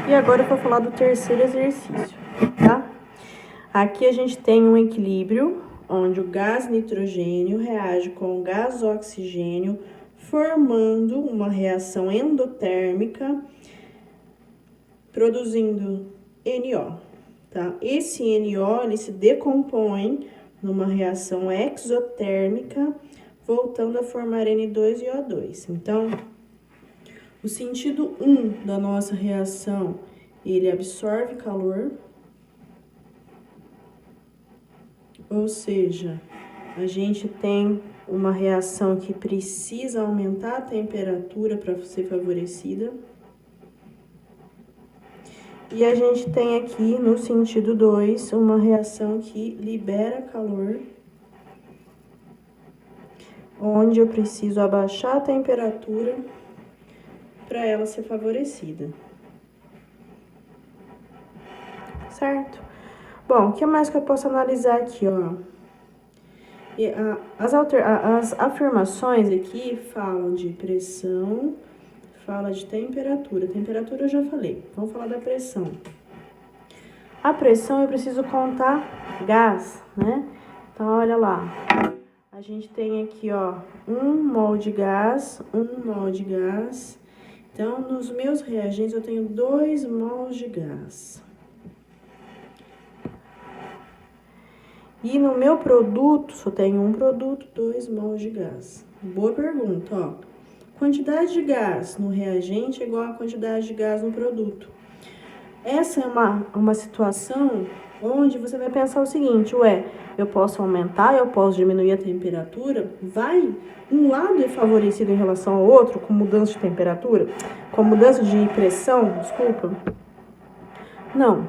E agora eu vou falar do terceiro exercício, tá? Aqui a gente tem um equilíbrio onde o gás nitrogênio reage com o gás oxigênio, formando uma reação endotérmica, produzindo NO, tá? Esse NO, ele se decompõe numa reação exotérmica, voltando a formar N2 e O2. Então, o sentido 1 da nossa reação, ele absorve calor, ou seja, a gente tem uma reação que precisa aumentar a temperatura para ser favorecida. E a gente tem aqui, no sentido 2, uma reação que libera calor, onde eu preciso abaixar a temperatura para ela ser favorecida. Certo? Bom, o que mais que eu posso analisar aqui, ó? As afirmações aqui falam de pressão, fala de temperatura. Temperatura eu já falei. Vamos falar da pressão. A pressão eu preciso contar gás, né? Então, olha lá. A gente tem aqui, ó, 1 mol de gás, 1 mol de gás. Então, nos meus reagentes eu tenho 2 mols de gás. E no meu produto, só tenho um produto, 2 mols de gás. Boa pergunta, ó. Quantidade de gás no reagente é igual a quantidade de gás no produto. Essa é uma situação onde você vai pensar o seguinte, eu posso aumentar, eu posso diminuir a temperatura, um lado é favorecido em relação ao outro com mudança de temperatura, com mudança de pressão, desculpa. Não.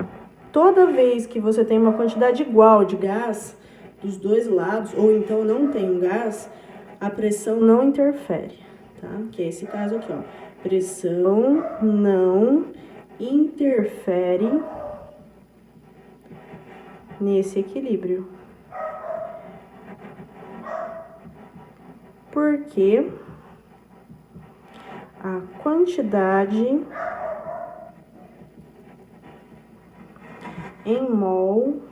Toda vez que você tem uma quantidade igual de gás dos dois lados, ou então não tem um gás, a pressão não interfere, tá? Que é esse caso aqui, ó. Pressão não interfere nesse equilíbrio. Porque a quantidade em mol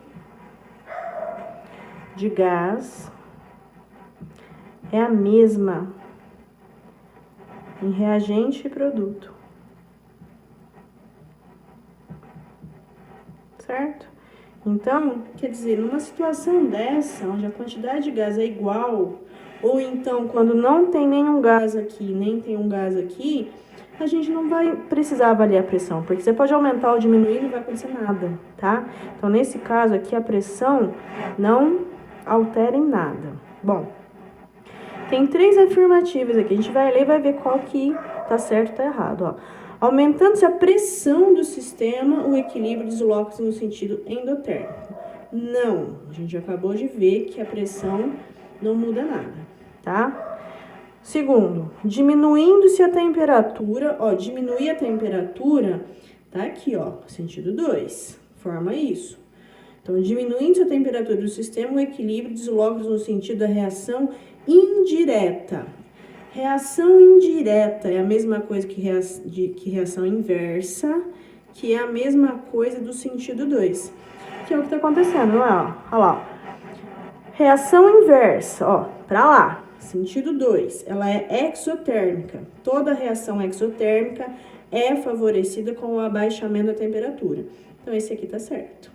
de gás é a mesma em reagente e produto. Certo? Então, quer dizer, numa situação dessa, onde a quantidade de gás é igual, ou então quando não tem nenhum gás aqui, nem tem um gás aqui, a gente não vai precisar avaliar a pressão, porque você pode aumentar ou diminuir e não vai acontecer nada, tá? Então, nesse caso aqui, a pressão não altera em nada. Bom, tem 3 afirmativas aqui, a gente vai ler e vai ver qual que tá certo ou tá errado, ó. Aumentando-se a pressão do sistema, o equilíbrio desloca-se no sentido endotérmico. Não, a gente acabou de ver que a pressão não muda nada, tá? Segundo, diminuindo-se a temperatura, ó, diminuir a temperatura, tá aqui, ó, sentido 2, forma isso. Então, diminuindo-se a temperatura do sistema, o equilíbrio desloca-se no sentido da reação indireta. Reação indireta é a mesma coisa que reação inversa, que é a mesma coisa do sentido 2, que é o que tá acontecendo, não é? Olha lá, ó. Reação inversa, ó, pra lá. Sentido 2, ela é exotérmica. Toda reação exotérmica é favorecida com o abaixamento da temperatura. Então, esse aqui tá certo.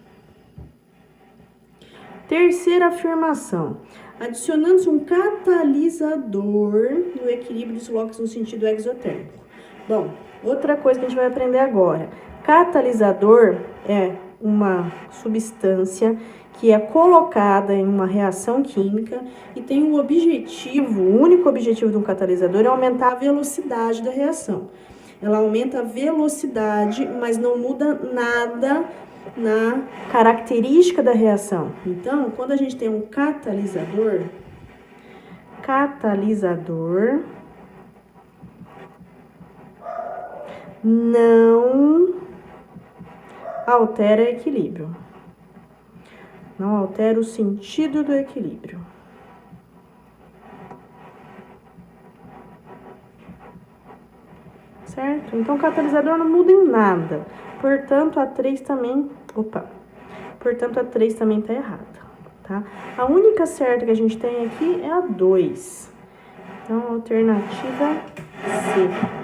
Terceira afirmação. Adicionando-se um catalisador no equilíbrio desloca-se no sentido exotérmico. Bom, outra coisa que a gente vai aprender agora. Catalisador é uma substância que é colocada em uma reação química e tem o único objetivo de um catalisador é aumentar a velocidade da reação. Ela aumenta a velocidade, mas não muda nada na característica da reação. Então, quando a gente tem um catalisador não altera equilíbrio. Não altera o sentido do equilíbrio. Certo? Então, o catalisador não muda em nada. Portanto, a 3 também... Opa! Portanto, a 3 também tá errada, tá? A única certa que a gente tem aqui é a 2. Então, alternativa C.